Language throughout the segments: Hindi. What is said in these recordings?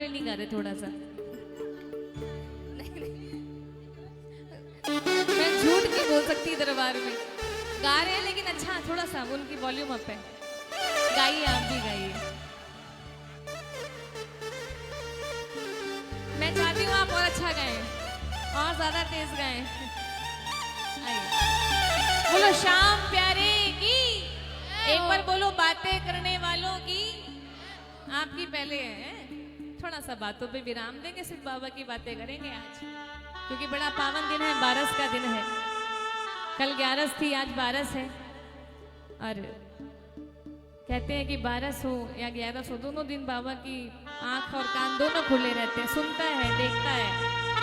नहीं गा रहे थोड़ा सा नहीं। मैं झूठ नहीं बोल सकती दरबार में, गा रहे हैं लेकिन अच्छा थोड़ा सा उनकी वॉल्यूम अप है। गाइए, आप भी गाइए। मैं चाहती हूँ आप और अच्छा गाएं और ज्यादा तेज गाएं। बोलो शाम प्यारे की, एक बार बोलो बातें करने वालों की। आपकी पहले है, थोड़ा सा बातों पे विराम देंगे, सिर्फ बाबा की बातें करेंगे आज, क्योंकि बड़ा पावन दिन है, बारस का दिन है। कल 11 थी, आज 12 है। और कहते हैं कि 12 हो या 11 हो, दोनों दिन बाबा की आंख और कान दोनों खुले रहते हैं, सुनता है, देखता है।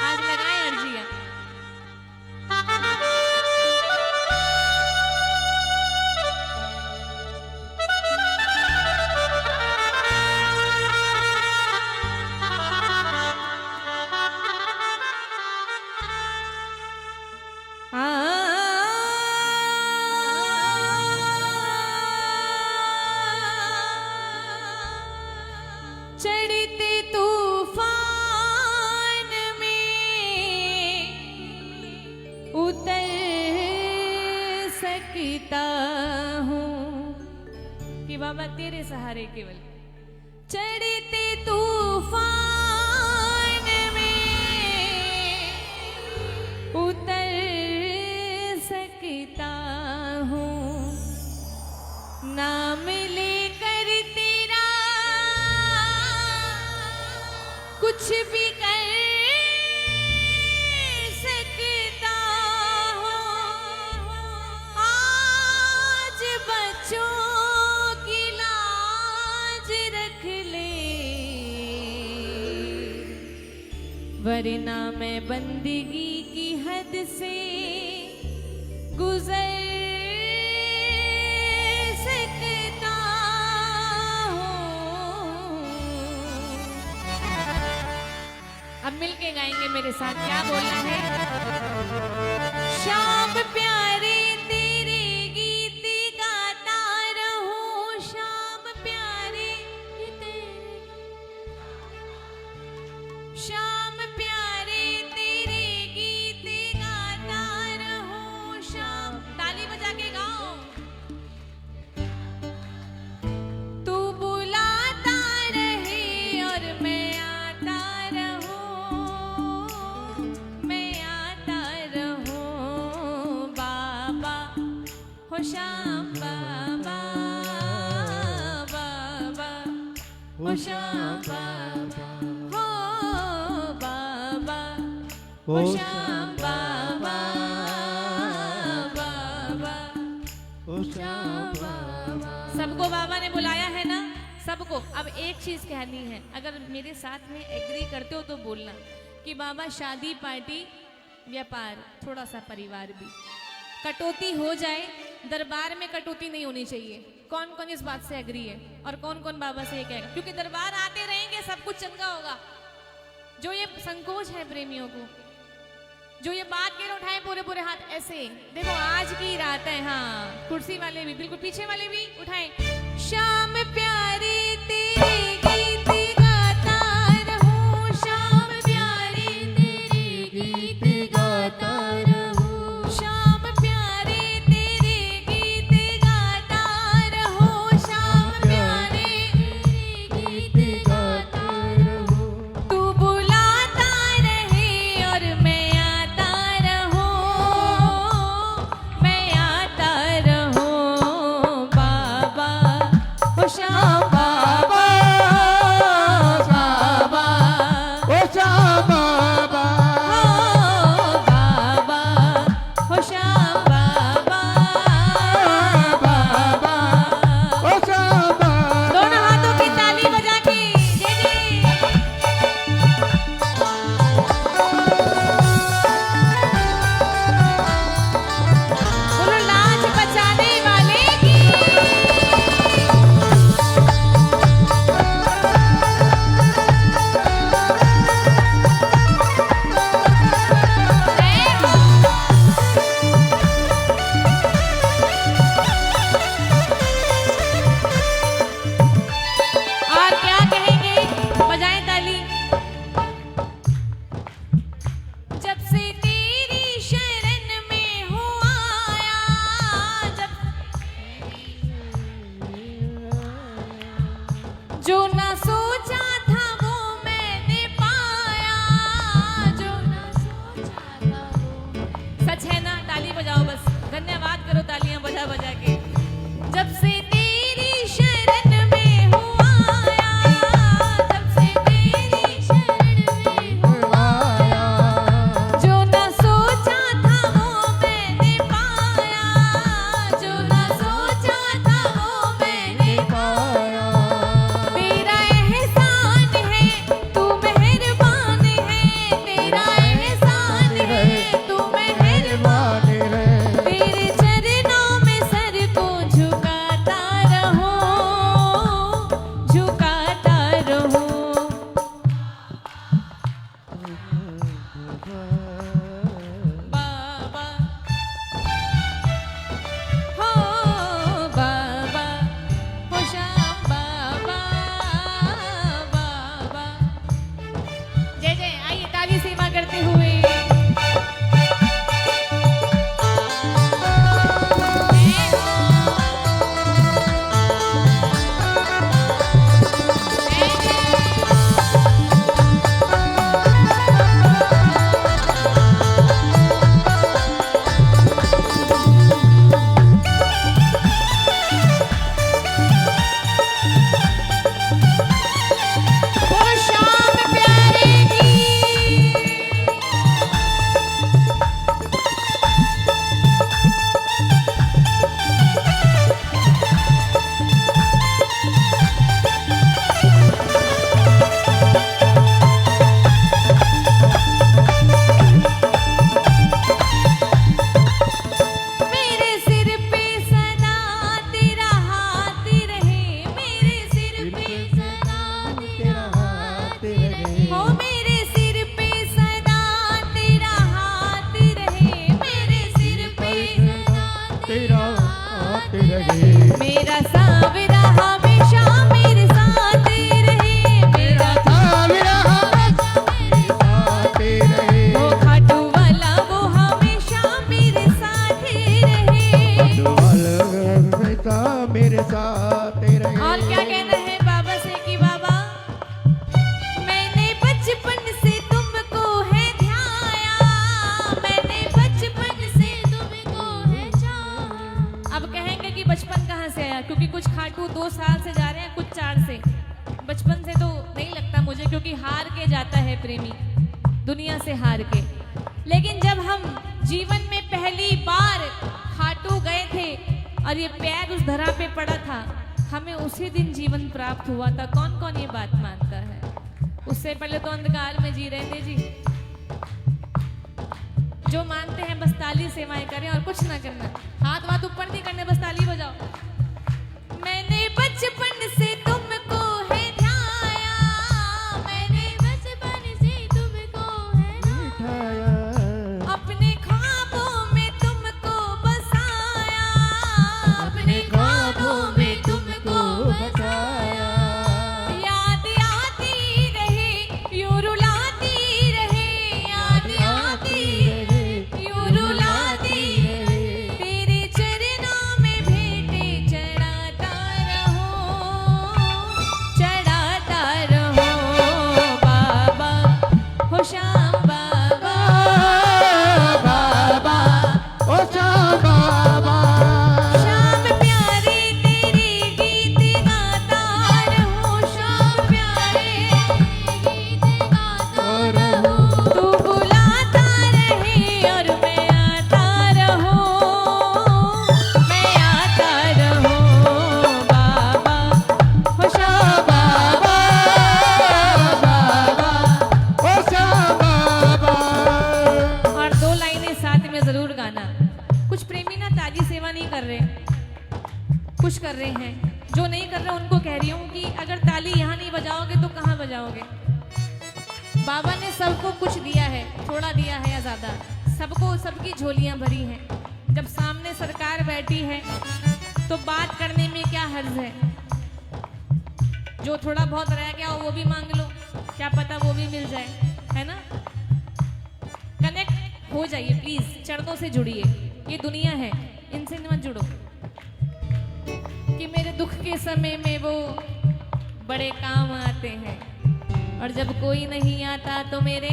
आज लगाएं अर्जियां। चढ़ते तूफान में उतर सकता हूँ कि बाबा तेरे सहारे केवल। चढ़ते तूफान में उतर सकता हूँ, नाम लेकर तेरा कुछ भी कर सकता हूँ। आज बच्चों की लाज रख ले, वरना मैं बंदगी की हद से गुजर सकता हूँ। अब मिलके गाएंगे मेरे साथ, क्या बोलना है। शाम प्यारे तेरे गीत गाता रहूं, शाम प्यारे तेरे, शाम प्यारे तेरे गीत गाता रहूं, शाम। ताली बजा के गाओ। तू बुलाता रहे और मैं आता रहूं, मैं आता रहूं बाबा हो श्याम बाबा, बाबा हो श्याम बाबा, हो बाबा हो श्याम बाबा, बाबा हो श्याम बाबा। सबको बाबा ने बुलाया है ना, सबको। अब एक चीज कहनी है, अगर मेरे साथ में एग्री करते हो तो बोलना कि बाबा शादी पार्टी व्यापार, थोड़ा सा परिवार भी, कटौती हो जाए, दरबार में कटौती नहीं होनी चाहिए। कौन कौन इस बात से एग्री है और कौन कौन बाबा से ये कहेगा? क्योंकि दरबार आते रहेंगे, सब कुछ चंगा होगा। जो ये संकोच है प्रेमियों को, जो ये बात के उठाए पूरे पूरे हाथ ऐसे, देखो आज की रात है। हाँ, कुर्सी वाले भी, बिल्कुल पीछे वाले भी उठाएं। शाम प्यारे तेरे गीत गाता रहूं, शाम प्यारे तेरे गीत गाता रहूं, शाम प्यारे तेरे गीत गाता रहूं, शाम प्यारे गीत गाता रहूं। तू बुलाता रहे और मैं आता रहूं, मैं आता रहूं बाबा हो श्याम मेरा सांवरा हमेशा मेरे साथ रहे, मेरा सांवरा साथ रहे, वो खाटू वाला वो हमेशा मेरे साथ रहे। हमेशा मेरे साथ रहे। और क्या कहना है बाबा से कि बाबा मैंने बचपन से तुमको है ध्याया, मैंने बचपन से तुमको है चाहा। अब कहेंगे कि बचपन कहाँ से आया, क्योंकि कुछ खाटू 2 साल से जा रहे हैं, कुछ 4 से। बचपन से तो नहीं लगता मुझे, क्योंकि हार के जाता है प्रेमी दुनिया से हार के। लेकिन जब हम जीवन में पहली बार खाटू गए थे और ये पैर उस धरा पे पड़ा था, हमें उसी दिन जीवन प्राप्त हुआ था। कौन कौन ये बात मानता है? उससे पहले तो अंधकार में जी रहे थे जी। जो मानते हैं बस ताली सेवाएं करें और कुछ ना करना, हाथ वाथ ऊपर नहीं करने, बस ताली बजाओ। मैंने बचपन से तुमको है ध्याया, मैंने बचपन से तुमको है ध्याया, अपने ख्वाबों में तुमको बसाया, अपने ख्वाबों में तुमको बसाया। याद आती रहे यूं रुलाती रहे, याद आती रहे यूं रुलाती रहे, तेरे चरणों में भेंटे चढ़ाता रहो बाबा, हो श्याम बाबा, बाबा ओ श्याम बाबा, श्याम प्यारे तेरे गीत गाता रहो, श्याम प्यारे गीत गाता रहो, तू बुलाता रहे और मैं आता रहूं, मैं आता रहूं बाबा, हो श्याम बाबा, बाबा। ओ श्याम बाबा। और 2 लाइनें साथ में जरूर गाना। कुछ प्रेमी ना ताली सेवा नहीं कर रहे, कुछ कर रहे हैं। जो नहीं कर रहे उनको कह रही हूँ कि अगर ताली यहाँ नहीं बजाओगे तो कहाँ बजाओगे? बाबा ने सबको कुछ दिया है, थोड़ा दिया है या ज्यादा, सबको सबकी झोलियां भरी हैं। जब सामने सरकार बैठी है तो बात करने में क्या हर्ज है? जो थोड़ा बहुत रह गया हो वो भी मांग लो, क्या पता वो भी मिल जाए, है ना? कनेक्ट हो जाइए प्लीज, चरणों से जुड़िए। ये दुनिया है, इनसे मत जुड़ो कि मेरे दुख के समय में वो बड़े काम आते हैं, और जब कोई नहीं आता तो मेरे,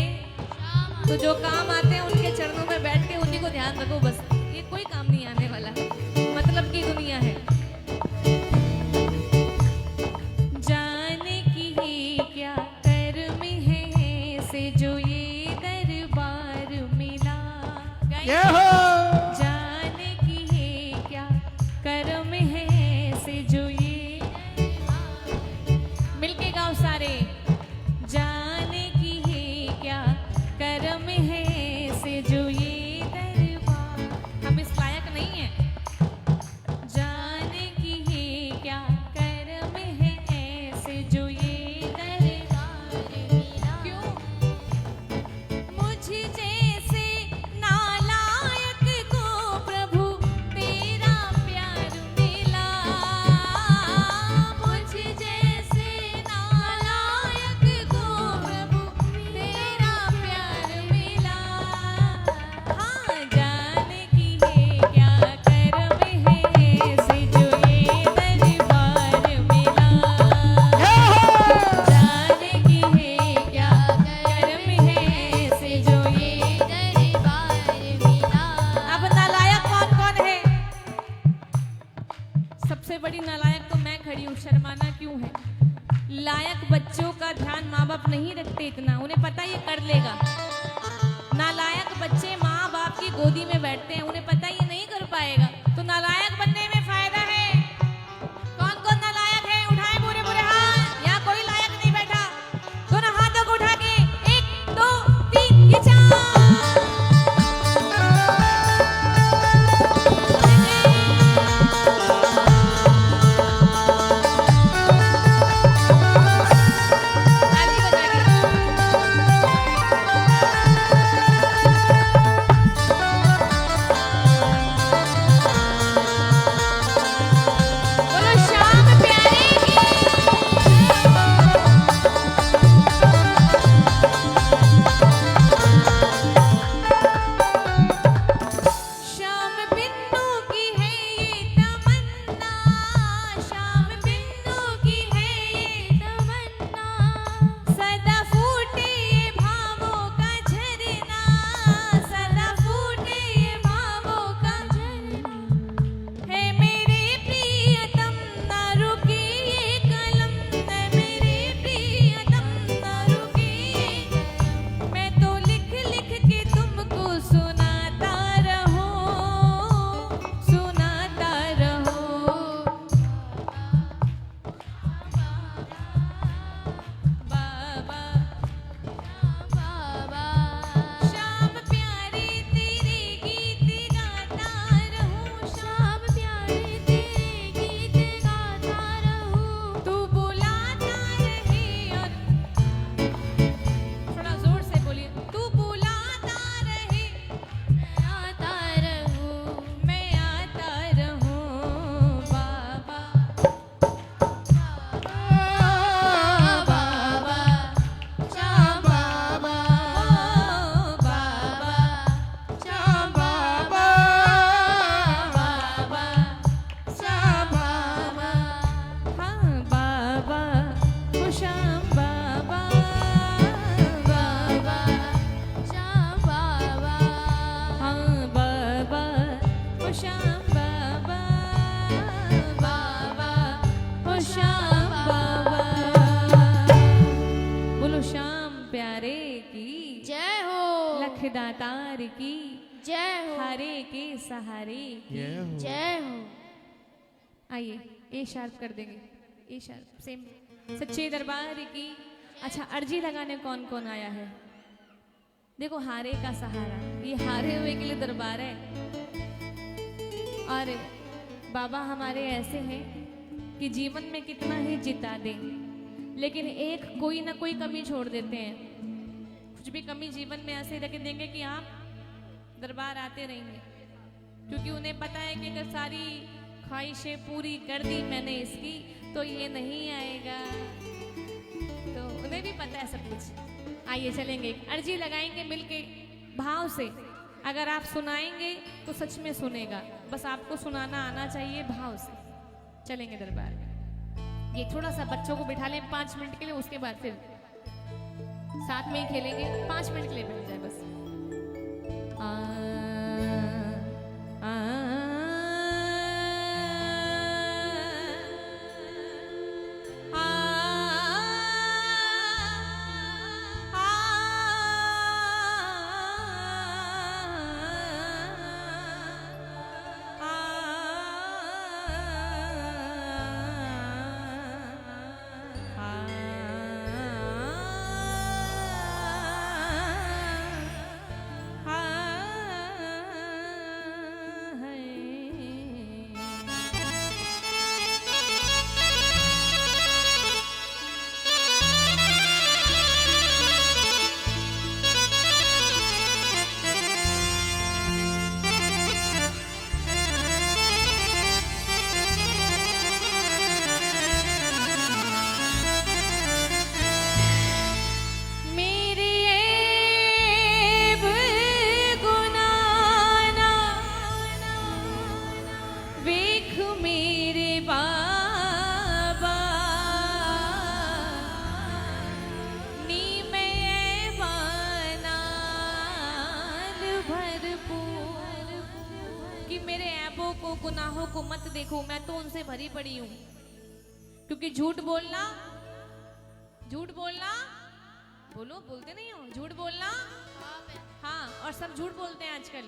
तो जो काम आते हैं उनके चरणों में बैठ के उन्हीं को ध्यान रखो बस। ये कोई काम नहीं आने वाला, मतलब की दुनिया है। जाने की ही क्या कर्म है से जो ये दरबार मिला, ये हो जाने की है क्या कर्म है से जो ये, मिलके गाओ सारे। जाने की है क्या कर्म है से जो ये दरबार, हम इस लायक नहीं है। जाने की है क्या कर्म है ऐसे जो ये दरबार मिला, क्यों मुझ जैसे नालायक को प्रभु तेरा प्यार मिला, मुझ जैसे नालायक को प्रभु तेरा प्यार मिला। हाँ, जाने की है क्या कर्म है से जो ये दरबार मिला, जाने की है क्या कर्म है से जो ये दरबार मिला। अब नालायक कौन कौन है? सबसे बड़ी नालायक तो मैं खड़ी हूँ, शर्माना क्यों है? लायक बच्चों का ध्यान माँ बाप नहीं रखते इतना, उन्हें पता ये कर लेगा। नालायक बच्चे माँ बाप की गोदी में बैठते हैं, उन्हें पता ये नहीं कर पाएगा, तो नालायक बनने में फायदा है। कौन कौन नालायक है? उठाए पूरे पूरे हाथ। यहाँ कोई लायक नहीं बैठा, दोनों हाथों को उठा के 1 2 3 ये 4। श्याम प्यारे की जय हो, लख दातार की जय हो, हारे के सहारे की जय हो जय हो। आइए ए शार्प कर देंगे, ए शार्प सेम। सच्चे दरबार की। अच्छा, अर्जी लगाने कौन कौन आया है? देखो, हारे का सहारा, ये हारे हुए के लिए दरबार है। और बाबा हमारे ऐसे हैं कि जीवन में कितना ही जिता दें, लेकिन एक कोई ना कोई कमी छोड़ देते हैं। कुछ भी कमी जीवन में ऐसे रख देंगे कि आप दरबार आते रहेंगे, क्योंकि उन्हें पता है कि अगर सारी ख्वाहिशें पूरी कर दी मैंने इसकी तो ये नहीं आएगा। तो उन्हें भी पता है सब कुछ। आइए चलेंगे, एक अर्जी लगाएंगे मिलके भाव से। अगर आप सुनाएंगे तो सच में सुनेगा, बस आपको सुनाना आना चाहिए भाव से। चलेंगे दरबार में। ये थोड़ा सा बच्चों को बिठा लें 5 मिनट के लिए, उसके बाद फिर साथ में ही खेलेंगे। 5 मिनट के लिए बैठ जाए बस। गुनाहों को मत देखो, मैं तो उनसे भरी पड़ी हूं। क्योंकि झूठ बोलना बोलो, बोलते नहीं हो झूठ बोलना। हाँ, और सब झूठ बोलते हैं आजकल।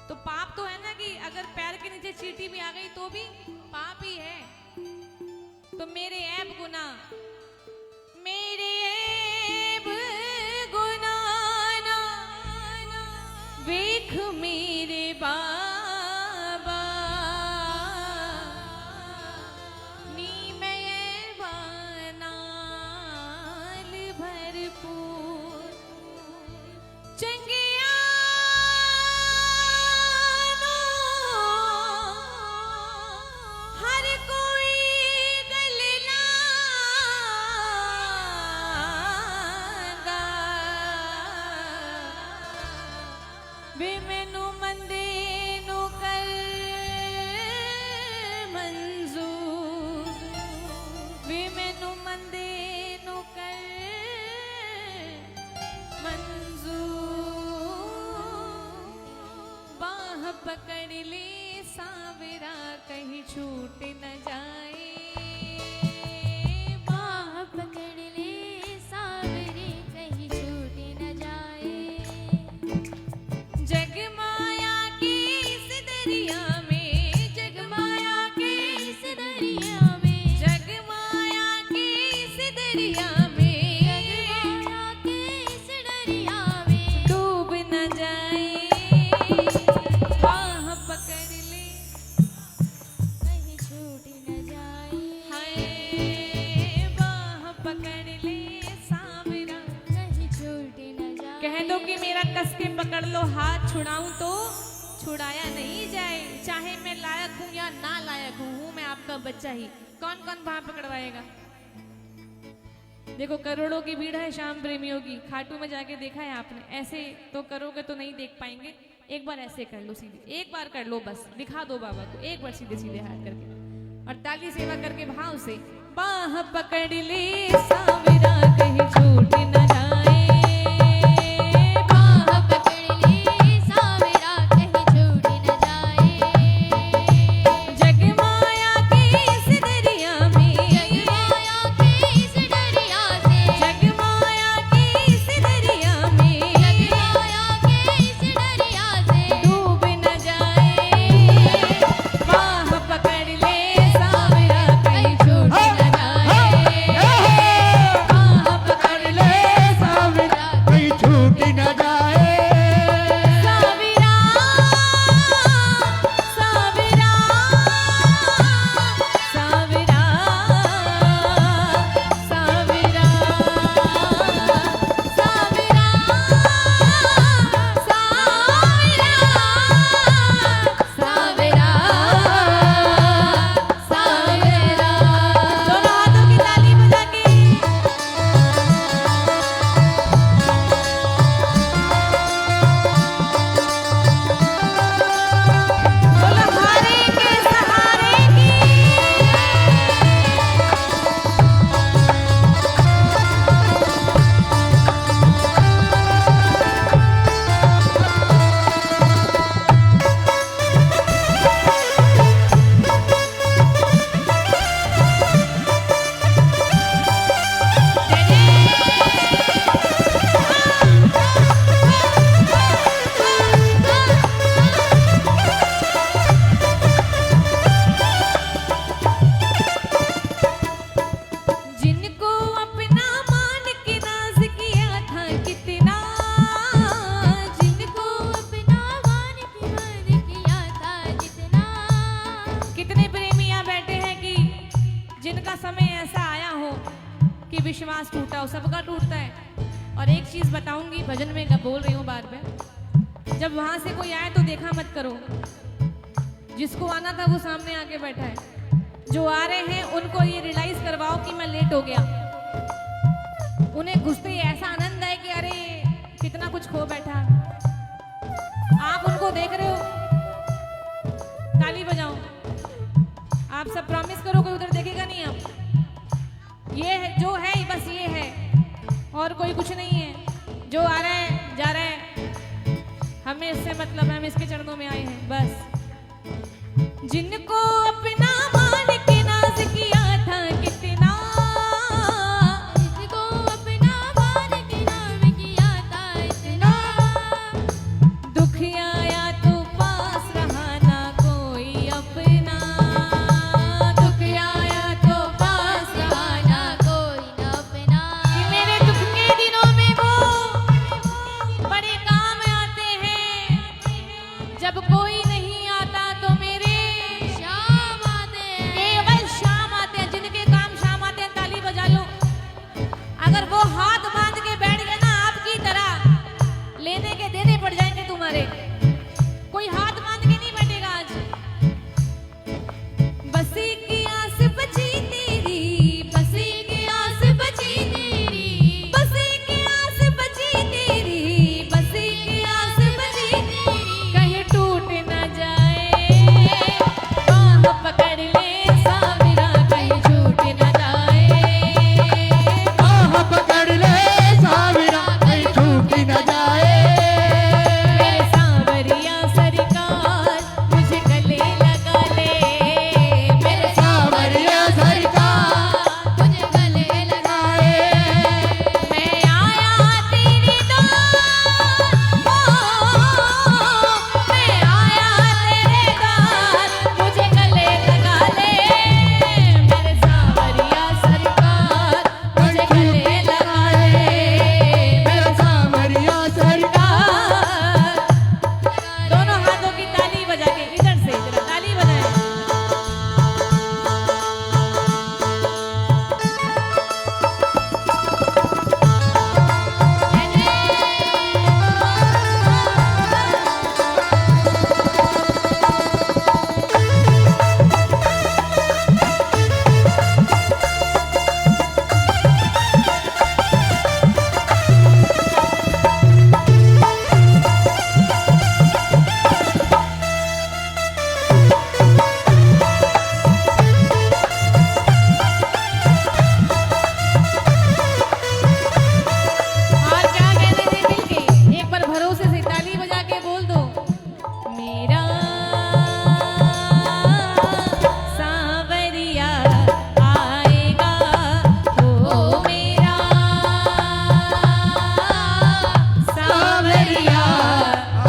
तो पाप तो है ना कि अगर पैर के नीचे चींटी भी आ गई तो भी पाप ही है। तो मेरे ऐब गुनाह ना वेख मेरे बाबा, नी मैं बानाल भरपूर चंगिया हर कोई गलना वे मैनू मंदे नु कर मंजूर, वे मैनू मंदे नु कर मंजूर। बाह पकड़ ले सावरा कहीं छूट न जाए, बाह पकड़ ले सावरे कहीं छूट न जाए। जगमाया की इस दरिया में, जगमाया की इस दरिया में, जगमाया की इस दरिया में, जगमाया के इस दरिया में डूब न जाए। बाह पकड़ ले कहीं छूट न जाए, हाय, बाह पकड़ ले सावरा। कहीं छूट न जाए। कह दो कि मेरा कस के पकड़ लो, हाथ छुड़ाऊं तो छुड़ाया नहीं जाए। चाहे मैं लायक हूं या ना लायक हूं मैं आपका बच्चा ही। कौन कौन बाह पकड़वाएगा? देखो, करोड़ों की भीड़ है शाम प्रेमियों की। खाटू में जाके देखा है आपने? ऐसे तो करोगे तो नहीं देख पाएंगे। एक बार ऐसे कर लो सीधे, एक बार कर लो, बस दिखा दो बाबा को एक बार सीधे सीधे हाथ करके, और ताली सेवा करके भाव से। बाह पकड़ ले सावरा कहीं छूट न जाए, बाह पकड़ ले सावरा कहीं छूट न जाए। जगमाया के इस दरिया में, जगमाया के इस दरिया से, जगमाया चीज बताऊंगी, भजन में बोल रही हूँ बार बार। जब वहां से कोई आए तो देखा मत करो, जिसको आना था वो सामने आके बैठा है। जो आ रहे हैं उनको ये रियलाइज करवाओ कि मैं लेट हो गया। उन्हें घुसते ही ऐसा आनंद है कि अरे कितना कुछ खो बैठा। आप उनको देख रहे हो, ताली बजाओ। आप सब प्रॉमिस करो कोई उधर देखेगा नहीं। आप ये है जो है बस ये है, और कोई कुछ नहीं है। जो आ रहा है जा रहा है, हमें इससे मतलब है, हम इसके चरणों में आए हैं बस। जिनको अपना मान के नाज किया था कितना, जिसको अपना मान के नाम किया था इतना, दुख आया तो पास रहा ना कोई अपना। दुख आया तो पास रहा ना कोई न अपना। कि मेरे दुख के दिनों में वो बड़े काम आते हैं। जब कोई नहीं आता तो मेरे शाम आते हैं, केवल शाम आते हैं। जिनके काम शाम आते हैं ताली बजा लो। अगर वो हाथ बांध के बैठ गए ना आपकी तरह, लेने के देने पड़ जाएंगे तुम्हारे। कोई हाथ बांध के नहीं बैठेगा आज। बसी की आस बची तेरी, बसी की आस बची तेरी, बसी की आस बची तेरी, बसी की आस बची तेरी। कहीं टूट न जाए, बाह पकड़ ले सावरा, कहीं छूट न जाए। बाह पकड़ ले सावरा, कहीं छूट न जाए। मेरे सांवरिया सरकार मुझे गले लगा ले। मेरे सावरिया सरकार मुझे गले लगाए। मैं आया तेरी दात, मैं आया तेरे दात, मुझे गले लगा ले। मेरे सांवरिया सरकार मुझे गले लगा ले। मेरे सावरिया सरकार दोनों हाथों की ताली बजा के इधर से इधर ताली बजाएं। और क्या कहते थे दिल के, एक बार भरोसे से ताली बजा के बोल दो। मेरा सांवरिया आएगा, ओ मेरा सांवरिया।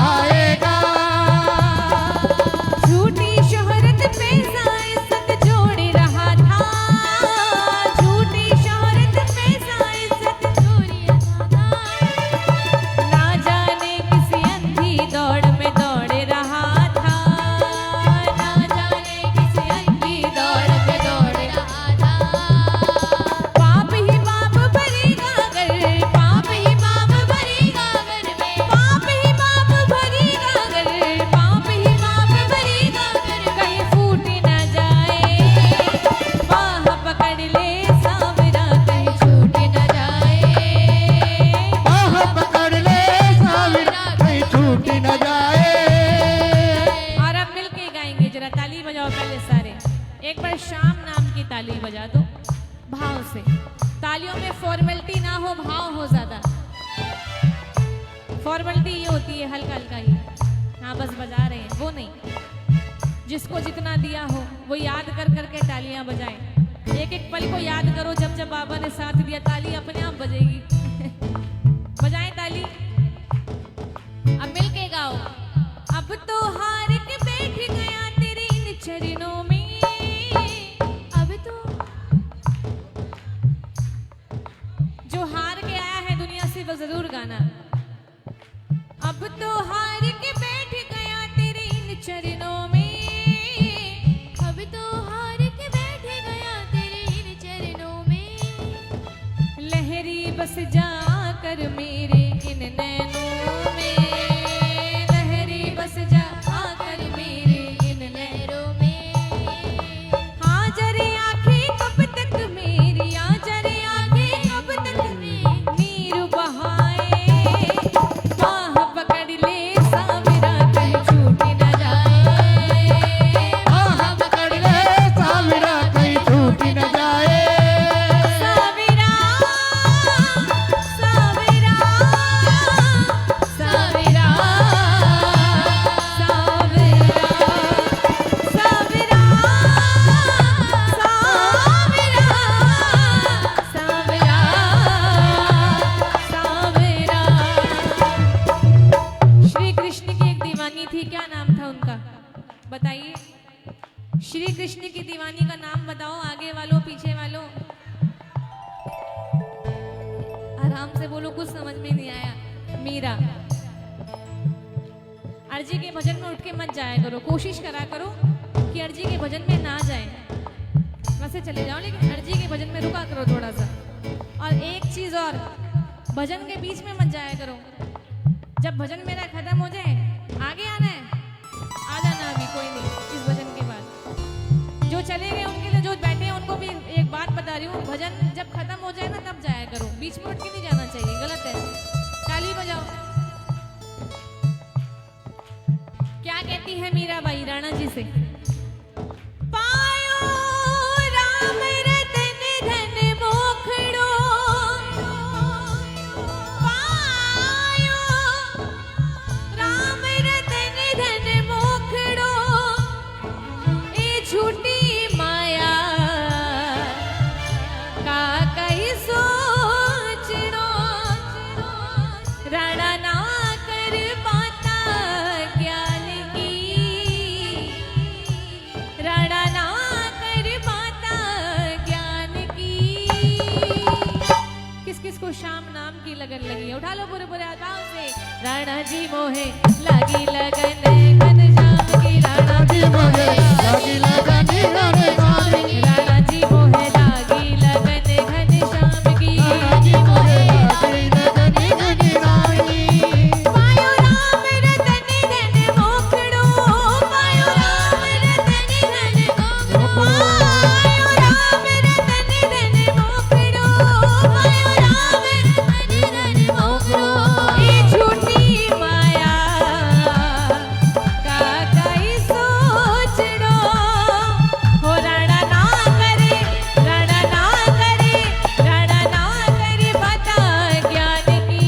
आएगा। झूठी शोहरत पे इज्जत जोड़ रहा था, झूठी शोहरत पे इज्जत चोरी था, ना जाने किसी अंधी दौड़ में दौड़ रहा था, ना जाने किसी अंधी दौड़ में दौड़ रहा था। पाप ही पाप भरेगा अगर, पाप ही पाप भरेगा अगर, पाप ही पाप भरेगा अगर, पाप ही पाप भरेगा अगर, कहीं फूट न जाए। बाह पकड़ ले सावरा, कहीं छूट न जाए। बाह पकड़ ले सावरा, कहीं छूट न जाए। और अब मिलके गाएंगे, जरा ताली बजाओ पहले सारे। एक बार शाम नाम की ताली बजा दो भाव से। तालियों में फॉर्मेलिटी ना हो, भाव हो ज्यादा। फॉर्मेलिटी ये होती है हल्का हल्का ही, हाँ बस बजा रहे हैं, वो नहीं। जिसको जितना दिया हो वो याद कर करके तालियां बजाएं। एक एक पल को याद करो, जब जब बाबा ने साथ दिया ताली अपने आप बजेगी। बजाएं ताली। अब मिलके गाओ। अब तो हार के बैठ गया तेरे इन चरणों में, अब तो जो हार के आया है दुनिया से वो जरूर गाना। अब तो हार के बैठ गया तेरे इन चरणों में, अब तो हार के बैठ गया तेरे इन चरणों में। लहरी बस जाकर मेरे समझ में नहीं आया। मीरा, अर्जी के भजन में उठ के मत जाया करो, कोशिश करा करो कि अर्जी के भजन में ना जाए, वैसे चले जाओ लेकिन अर्जी के भजन में रुका करो थोड़ा सा। और एक चीज और, भजन के बीच में मत जाया करो। जब भजन मेरा खत्म हो जाए, आगे आना है, आ जाना, अभी कोई नहीं इस भजन के बाद। जो चले गए उनके लिए, जो बैठे हैं उनको भी एक बात बता रही हूँ, भजन जब खत्म हो जाए ना तब जाया करो, बीच में उठ के नहीं जाना चाहिए, गलत है। ताली बजाओ। क्या कहती है मीराबाई राणा जी से? पायो राम रतन धन मोखड़ो, पायो राम रतन धन मोखड़ो, ए झूठी माया का कई सोचड़ो, राणा ना कर पाता ज्ञान की, राणा ना कर पाता ज्ञान की। किस किस को श्याम नाम की लगन लगी है? उठा लो पूरे पूरे हाथों से। राणा जी मोहे लगी लगन घन श्याम की, राणा जी मोहे लगी लगन घन श्याम की, राणा जी मोहे लगी लगन घन श्याम की, राणा जी मोहे लगी लगन घन श्याम की। पायो राम रतन धन मोखड़ो, पायो राम रतन धन मोखड़ो, पायो राम रतन धन मोखड़ो, पायो राम रतन धन मोखड़ो, ए झूठी माया का कई सोचड़ो, हो राणा ना करे, राणा ना करे, राणा ना करे बता ज्ञान की,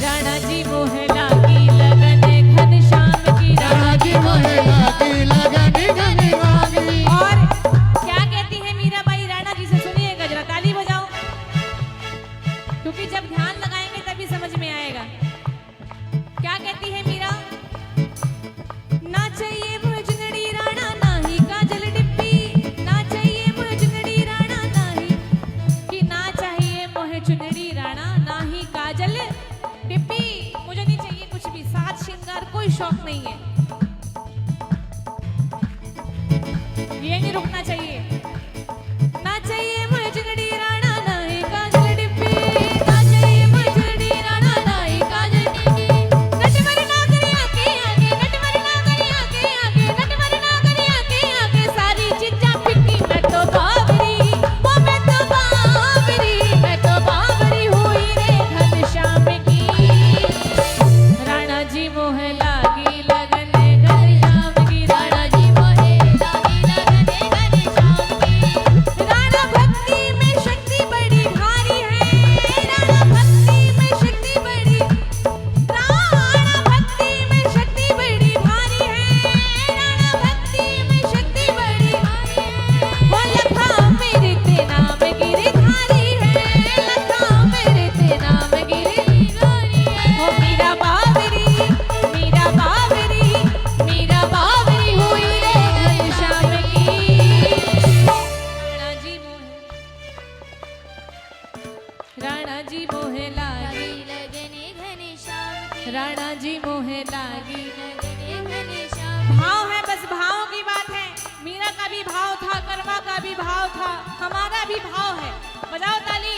राणा जी मोहे लागी लगन घन श्याम की, राणा जी मोहे लगी लगन घन श्याम की। और क्या कहती है मीराबाई राणा जी से? सुनिएगा जरा, ताली बजाओ, क्योंकि जब ध्यान लगाएंगे तभी समझ में आएगा। क्या कहती है मीरा? ना चाहिए मुझे चुनरी राणा, ना ही काजल डिप्पी, ना चाहिए मुझे चुनरी राणा, ना ही, कि ना चाहिए मुझे चुनरी राणा, ना ही काजल डिप्पी, मुझे नहीं चाहिए कुछ भी, साज श्रृंगार कोई शौक नहीं है, ये नहीं रुकना चाहिए। ना चाहिए मुझे चुनरी राणा, ना ही काजल डिप्पी, ना चाहिए मुझे चुनरी राणा, ना ही काजल डिप्पी, नटवर ना करे आगे आगे, नटवर ना करे आगे आगे, नटवर ना करे आगे आगे, सारी चीज़ां फिक्की, मैं तो बावरी, ओ मैं तो बावरी, मैं तो बावरी हुई रे घन श्याम की, राणा जी मोहे लागी लगन घन श्याम की, राणा जी मोहे लागी लगन घन श्याम की, राणा भक्ति में शक्ति बड़ी भारी है, राणा भक्ति में शक्ति बड़ी, राणा भक्ति में शक्ति बड़ी भारी है, राणा भक्ति में शक्ति बड़ी भारी है, वो लखा मेरे ते नाम गिरधारी है, लखा मेरे ते नाम गिरधारी है, ओ मीरा बावरी, मीरा बावरी, मीरा बावरी हुई रे घन श्याम की, राणा जी मोहे, राणा जी मोहे लागी, लगन घन श्याम की, राणा जी मोहे लागी। लगन घन श्याम भाव है, बस भाव की बात है। मीरा का भी भाव था, कर्मा का भी भाव था, हमारा भी भाव है। बजाओ ताली।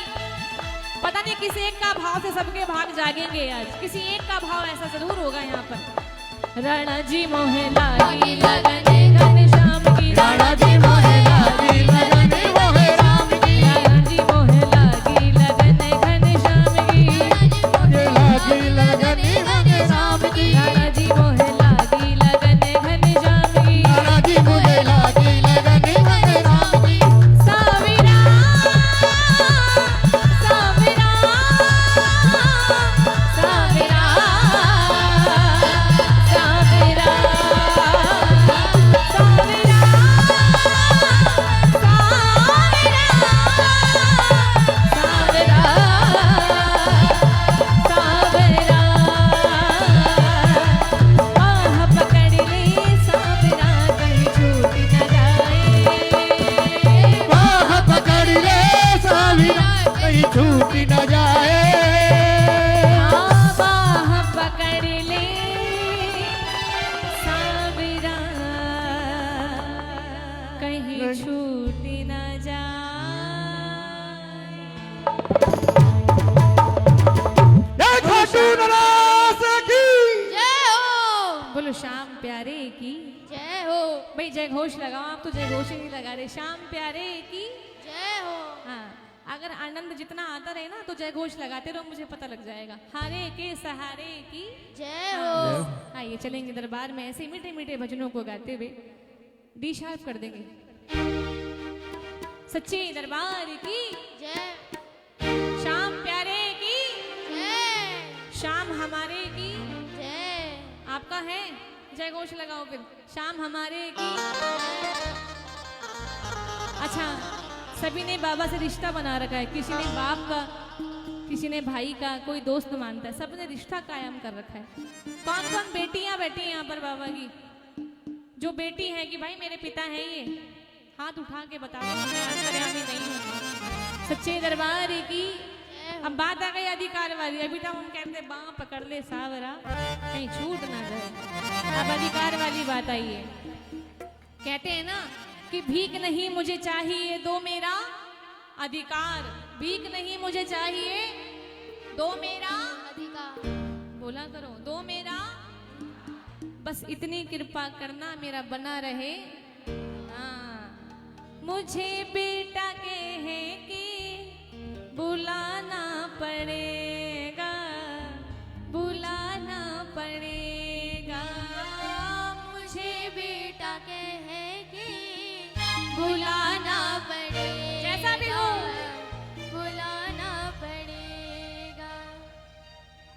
पता नहीं किसी एक का भाव से सबके भाग जागेंगे आज, किसी एक का भाव ऐसा जरूर होगा यहाँ पर। राणा जी मोहे लागी लगन घन श्याम की, राणा जी मोहे लगी लगन मोहे राम की, राणा जी मोहे लागी लगन घन श्याम की, मोहे लगी लगन घन श्याम की, राणा जी मोहे लागी लगन घन श्याम की, राणा जी मोहे लगी लगन घन श्याम की। सावरा सावरा सावरा सावरा सावरा भाई जय घोष लगाओ, आप तो जय घोष ही नहीं लगा रहे। श्याम प्यारे की जय हो। हाँ, अगर आनंद जितना आता रहे ना तो जय घोष लगाते रहो, मुझे पता लग जाएगा। हारे के सहारे की जय हो। आइए चलेंगे दरबार में ऐसे मीठे मीठे भजनों को गाते हुए डी शार्प कर देंगे। सच्चे दरबार की जय। श्याम प्यारे की जय। श्याम हमारे की जय। आपका है जय घोष लगाओ फिर। श्याम हमारे की। अच्छा, सभी ने बाबा से रिश्ता बना रखा है, किसी ने बाप का, किसी ने भाई का, कोई दोस्त मानता है, सबने रिश्ता कायम कर रखा है। कौन कौन बेटियां बैठी हैं यहाँ पर बाबा की, जो बेटी है कि भाई मेरे पिता हैं ये, हाथ उठा के बता दो, मैं अंतर्यामी नहीं हूँ। सच्चे दरबार की। अब बात आ गई अधिकार वाली। अभी तक हम कहते बाँ पकड़ ले सावरा कहीं छूट ना जाए। अब अधिकार वाली बात आई है। कहते हैं ना कि भीख नहीं मुझे चाहिए दो मेरा अधिकार, भीख नहीं मुझे चाहिए दो मेरा अधिकार। बोला करो, दो मेरा, बस इतनी कृपा करना मेरा बना रहे। हाँ, मुझे बेटा के है कि बुलाना पड़ेगा, बुलाना पड़ेगा, मुझे बेटा के है कि बुलाना पड़ेगा। जैसा भी हो बुलाना पड़ेगा।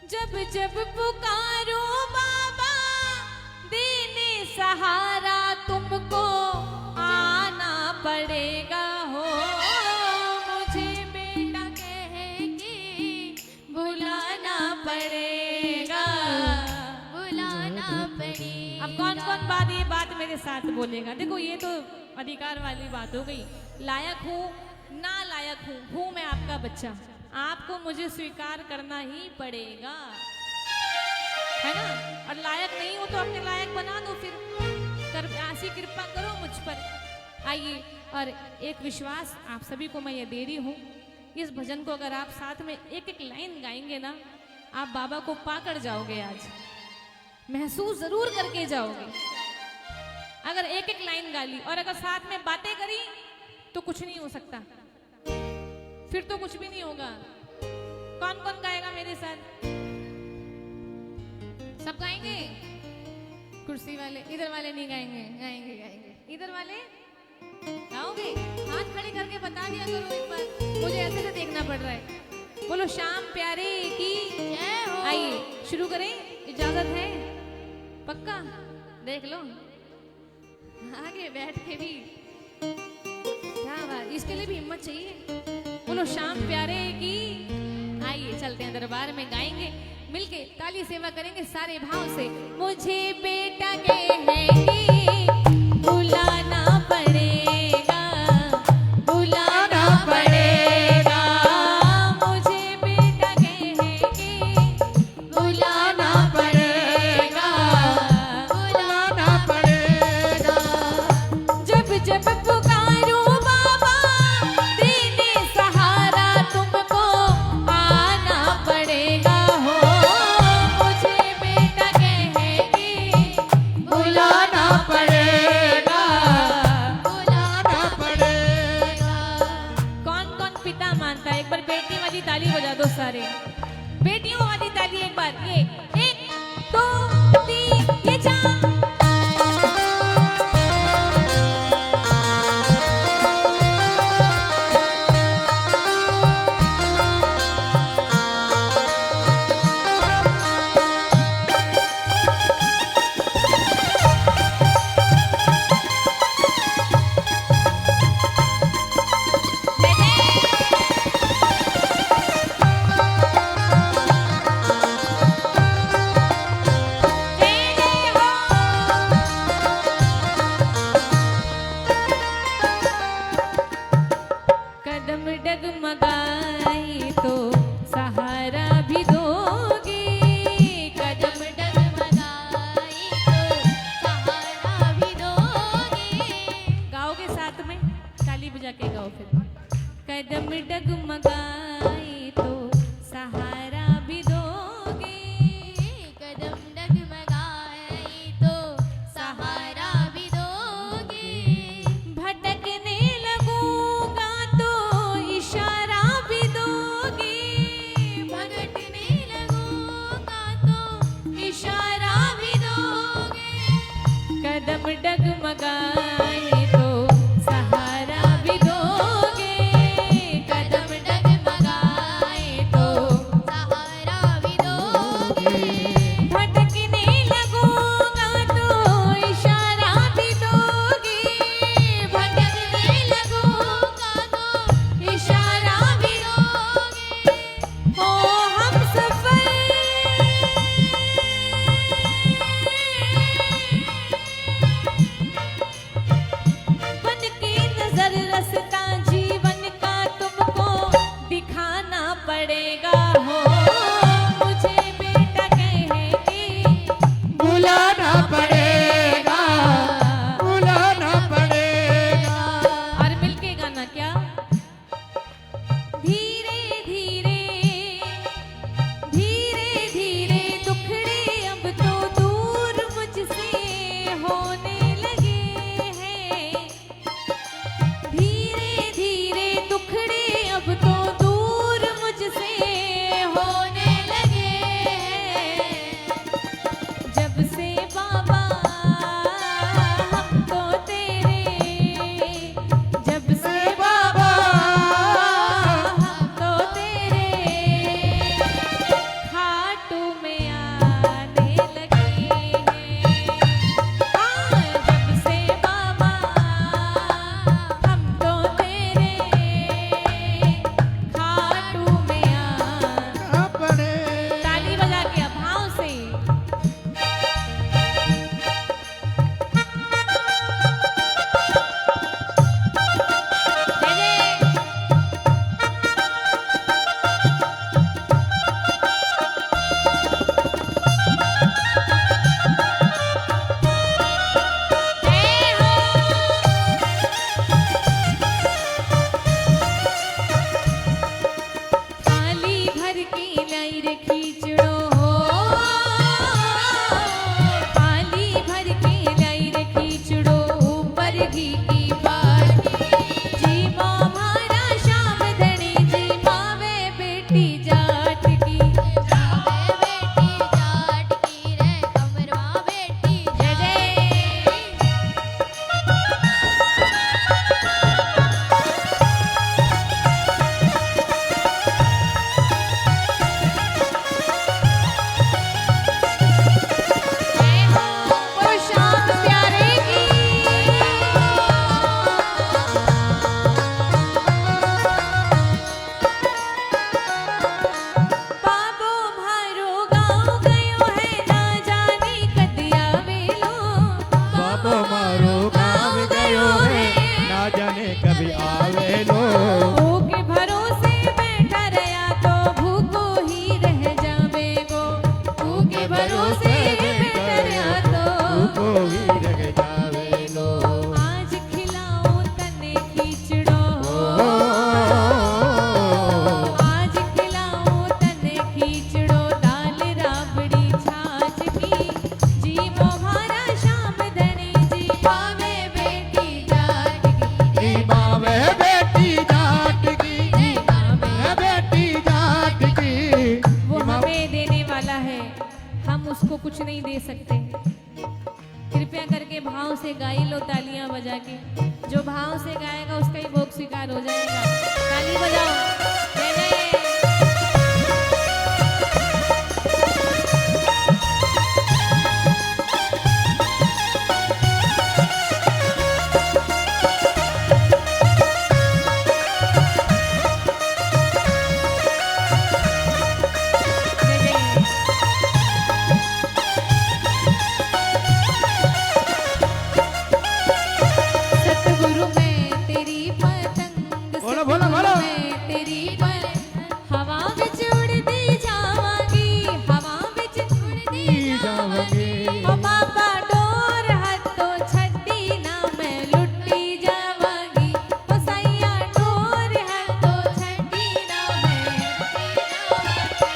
जब जब पुकारो बाबा देने सहारा तुमको आना पड़ेगा हो। मुझे बेटा है कि बुलाना पड़ेगा, बुलाना पड़ेगा। अब कौन कौन बात ये बात मेरे साथ बोलेगा। देखो ये तो अधिकार वाली बात हो गई। लायक हूँ ना लायक हूँ मैं आपका बच्चा, आपको मुझे स्वीकार करना ही पड़ेगा, है ना। और लायक नहीं हो तो अपने लायक बना दो फिर, कर ऐसी कृपा करो मुझ पर। आइए, और एक विश्वास आप सभी को मैं ये दे रही हूँ, इस भजन को अगर आप साथ में एक एक लाइन गाएंगे ना, आप बाबा को पाकर जाओगे, आज महसूस जरूर करके जाओगे। अगर एक एक लाइन गा ली और अगर साथ में बातें करी तो कुछ नहीं हो सकता, फिर तो कुछ भी नहीं होगा। कौन कौन गाएगा मेरे साथ? सब गाएंगे? कुर्सी वाले, इधर वाले नहीं गाएंगे? गाएंगे गाएंगे। इधर वाले गाओगे? हाथ खड़े करके बता दिया करो एक बार, मुझे ऐसे से देखना पड़ रहा है। बोलो श्याम प्यारे की जय हो। आइए शुरू करें, इजाजत है? पक्का? देख लो आगे बैठ के भी, क्या बात, इसके लिए भी हिम्मत चाहिए। बोलो श्याम प्यारे की। आइए चलते हैं दरबार में, गाएंगे मिलके, ताली सेवा करेंगे सारे भाव से। मुझे बेटा के है कि बुलाना पड़ेगा, बुलाना पड़ेगा, मुझे बेटा के है कि बुलाना पड़ेगा, बुलाना पड़ेगा। जब जब पुकारो बाबा देने सहारा तुमको आना पड़ेगा हो। मुझे बेटा कहेगी बुलाना पड़ेगा, बुलाना पड़ेगा। कौन कौन पिता मानता है? एक बार बेटी वाली ताली बजा दो सारे, बेटियों वाली ताली एक बार। ये 1 2 3 ये जा। जय जय हो रे खींचड़ो हो, थाली भर के लाई रे खींचड़ो, ऊपर घी की बाटी, जी मारा श्याम धनी जी मावे बेटी जाट की, मावे बेटी जाट की रे कमरवा बेटी जय जय। जय हो बोलो श्याम प्यारे की। बाबो मारो गाँव गयो है ना जाने कदिया वेलो, बाबो मारो गाँव गयो है ना जाने कभी आवे लो, भूख भरोसे बैठा रहा तो भूखो ही रह जावे गो, भूख भरोसे बैठा रहा तो भूखो ही रह जावे लो। आज खिलाओ तने खींचड़ो, आज खिलाओ तने खींचड़ो, दाल राबड़ी छाछ की, जी मोहारा श्याम धनी जी पावे बेटी जाट की, जी मावे बेटी जाट की, रे पावे। है बेटी जाट की। वो हमें देने वाला है, हम उसको कुछ नहीं दे सकते। कृपया करके भाव से गाई लो तालियां बजा के, जो भाव से गाएगा उसका ही भोग स्वीकार हो जाएगा। ताली बजाओ, जय जय। जय जय। सतगुरु मैं तेरी पतंग, बोलो, बोलो, बोलो। सतगुरु मैं तेरी पतंग, हवा विच उड़दी जावांगी, हवा विच उड़दी जावांगी, ओ बाबा डोर हथों छड्डी ना मैं लुट्टी जावांगी, ओ सैया डोर हथों छड्डी ना मैं लुट्टी जावांगी,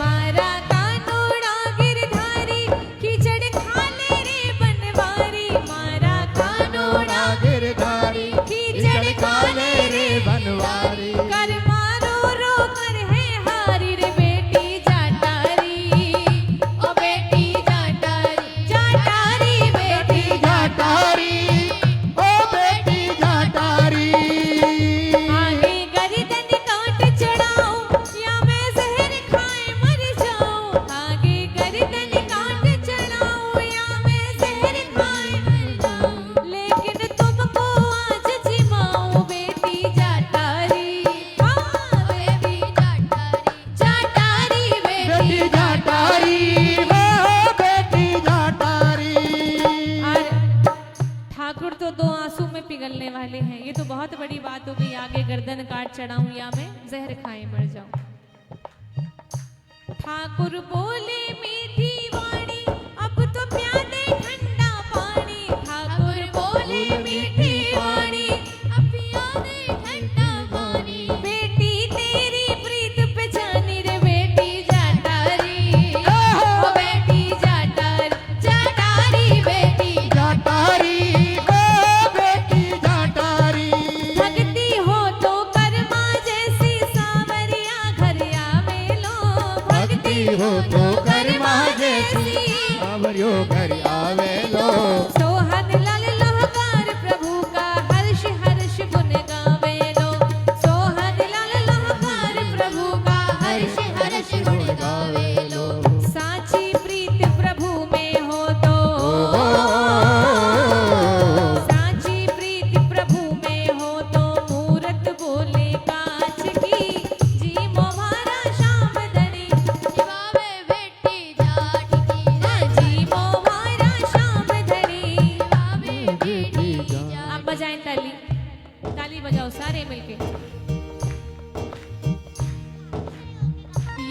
मारा कानूड़ा गिरधारी, खिचड़ खाले रे बनवारी, मारा कानूड़ा गिरधारी खिचड़ खाले रे बनवारी, कर मारो रो कर है हारी रे बेटी जाटारी, ओ बेटी जाटारी, जाटारी बेटी जाटारी, ओ बेटी जाटारी। आगे गर्दन काट चढ़ाओ या मैं जहर खाए मर जाऊं, आगे गर्दन काट चढ़ाओ या मैं जहर खाए मर जाऊं, लेकिन तुमको आज जिमाऊं बेटी जाटारी, हाँ बेटी जाटारी, जाटारी बेटी बेटी जाटारी, ओ बेटी जाटारी। और ठाकुर तो दो आंसू में पिघलने वाले हैं, ये तो बहुत बड़ी बात हो गई, आगे गर्दन काट चढ़ाऊं या मैं जहर खाए मर जाऊं। ठाकुर बोले मीठी वाणी, अब तो प्या दे ठंडा पानी, ठाकुर बोले मीठी वाणी, अब पिया दे ठंडा पानी, बेटी तेरी प्रीत पे जानी रे बेटी जाटारी, ओ बेटी जाटारी, जाटारी बेटी जाटारी, ओ बेटी जाटारी। भक्ति हो तो कर्मा जैसी सावरिया घर आवे लो, भक्ति हो तो कर्मा जैसी सावरियो घर आवे लो, सोहन लाल लोहकार प्रभु का हर्ष हर्ष गुण गावे लो, सोहन लाल लोहकार प्रभु का हर्ष हर्ष गुण गावे लो, साची प्रीत प्रभु में हो तो, साची प्रीत प्रभु में हो तो, मूरत बोले कांच की, जी मोहारा श्याम धनी पावे बेटी जाट की, जी मोहारा श्याम धनी पावे बेटी जाट। अब बजाएं ताली, ताली बजाओ सारे मिलके।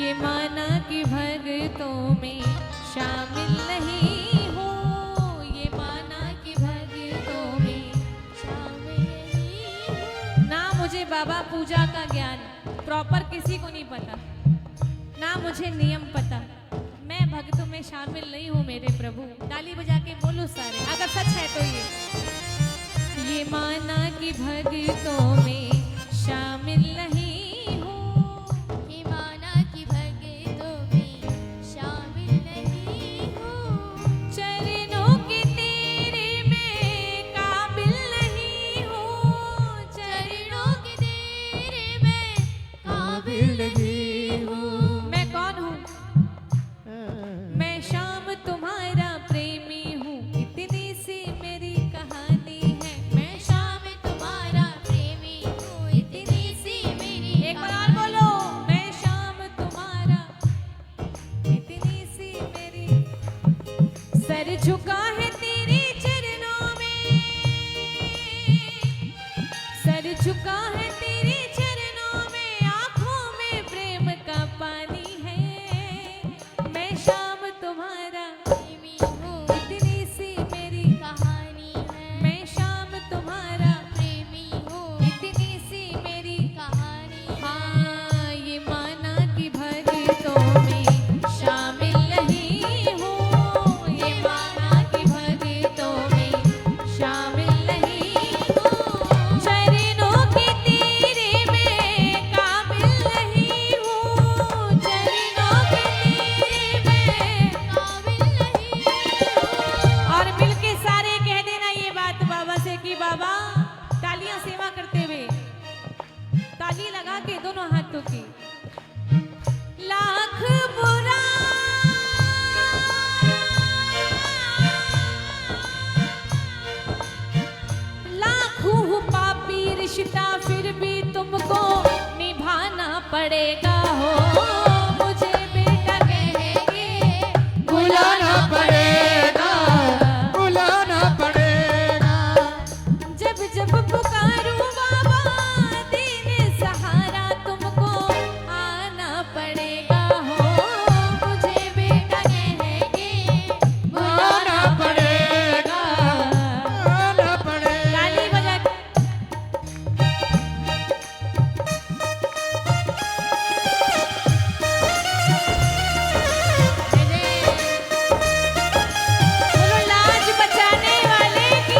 ये माना कि भक्तों में शामिल नहीं हूँ, ये माना कि भक्तों में शामिल नहीं हूँ। ना मुझे बाबा पूजा का ज्ञान प्रॉपर किसी को नहीं पता, ना मुझे नियम पता, मैं भक्तों में शामिल नहीं हूँ मेरे प्रभु। ताली बजा के बोलो सारे, अगर सच है तो ये माना कि भक्तों में शामिल नहीं हूँ, ये माना कि भक्तों में शामिल नहीं हूँ, चरणों के तेरे मैं काबिल नहीं हूँ, चरणों के तेरे मैं काबिल नहीं हूँ। मैं कौन हूँ? मैं श्याम तुम्हारा प्रेमी हूँ, इतनी सी मेरी कहानी है। मैं श्याम तुम्हारा प्रेमी हूँ, इतनी सी मेरी एक बार और बोलो, मैं श्याम तुम्हारा, इतनी सी मेरी। सर झुका है तेरे चरणों में, सर झुका है तेरे चरणों में, आंखों में प्रेम का पानी है। मैं श्याम तुम्हारा प्रेमी हूँ, इतनी सी मेरी, कहानी है। मैं श्याम तुम्हारा प्रेमी हूँ, इतनी सी मेरी। कहानी है। हाँ, ये माना कि भक्तों में शामिल नहीं हूँ, ये माना कि भक्तों में शामिल नहीं हूँ, चरणों के तेरे में काबिल नहीं हूँ, चरणों के तेरे में काबिल नहीं हूँ। और मिलके सारे कह देना ये बात बाबा से कि बाबा, तालियां सेवा करते हुए, ताली लगा के दोनों हाथों की। लाख बुरा लाखों हूँ पापी रिश्ता, फिर भी तुमको निभाना पड़ेगा हो। मुझे बेटा कहेंगे बुलाना पड़ेगा, बुलाना पड़ेगा। जब जब पुकारूं बाबा, देने सहारा तुमको आना पड़ेगा हो। मुझे बेटा कहेंगे बुलाना पड़ेगा, बुलाना पड़ेगा। ताली बजा के बोलो, लाज बचाने वाले की।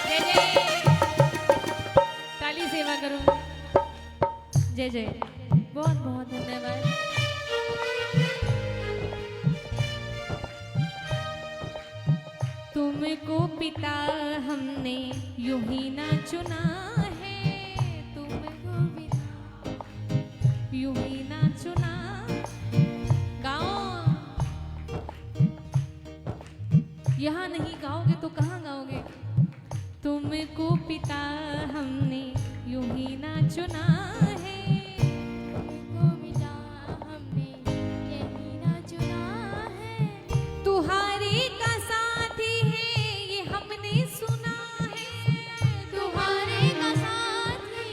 जय जय, ताली सेवा करो। जय जय, बहुत बहुत धन्यवाद। तुमको पिता हमने यूं ही ना चुना है, तुमको पिता यूं ही ना चुना। गाओ, यहाँ नहीं गाओगे तो कहाँ गाओगे? तुमको पिता हमने यूं ही ना चुना है, तुमको मिला हमने यही ना चुना है। तुम्हारी का साथी है ये हमने सुना है, तुम्हारे का साथी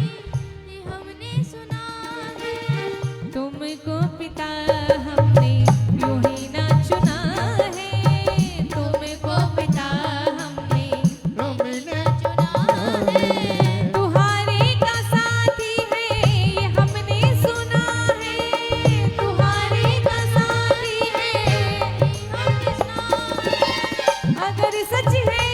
ये हमने सुना है। तुमको पिता हमने यूं ही ना चुना है, तुमको पिता हमने तुमने चुना है। तुम्हारे का साथी है ये हमने सुना है, तुम्हारे का साथी है हमने सुना है। अगर सच है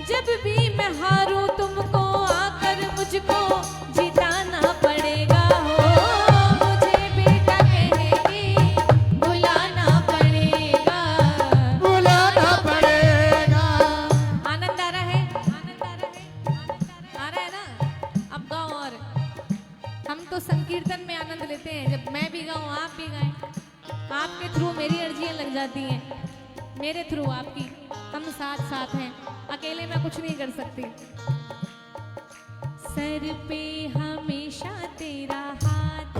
जब भी मैं हारूं तुमको आकर मुझको जिताना पड़ेगा हो। मुझे बेटा कहेंगे बुलाना पड़ेगा, बुलाना पड़ेगा। आनंद आ रहा है, आनंद आ रहा है, आनंद आ रहा है ना? अब गाओ। और हम तो संकीर्तन में आनंद लेते हैं, जब मैं भी गाऊं आप भी गाएं, आपके थ्रू मेरी अर्जियां लग जाती हैं, मेरे थ्रू आपकी, हम साथ साथ हैं, अकेले मैं कुछ नहीं कर सकती। सर पे हमेशा तेरा हाथ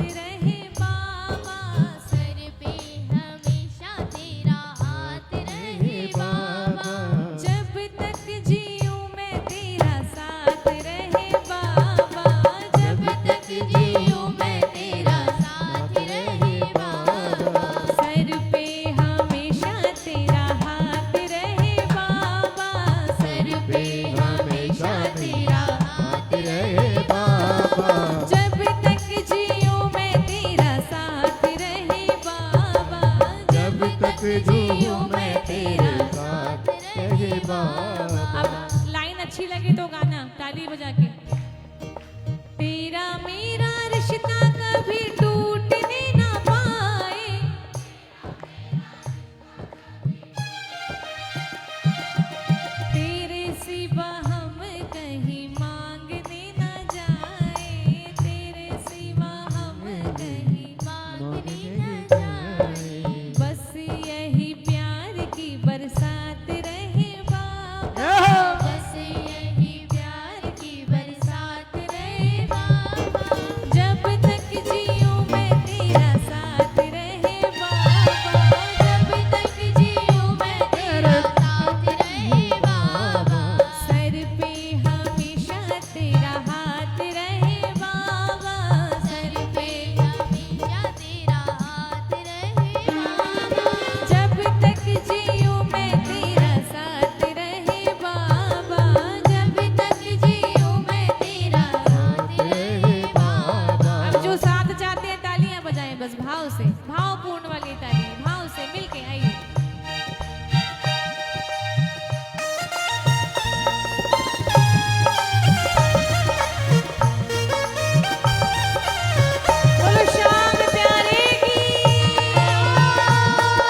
जीऊं मैं तेरे साथ रहे बाबा। अब लाइन अच्छी लगे तो गाना ताली बजा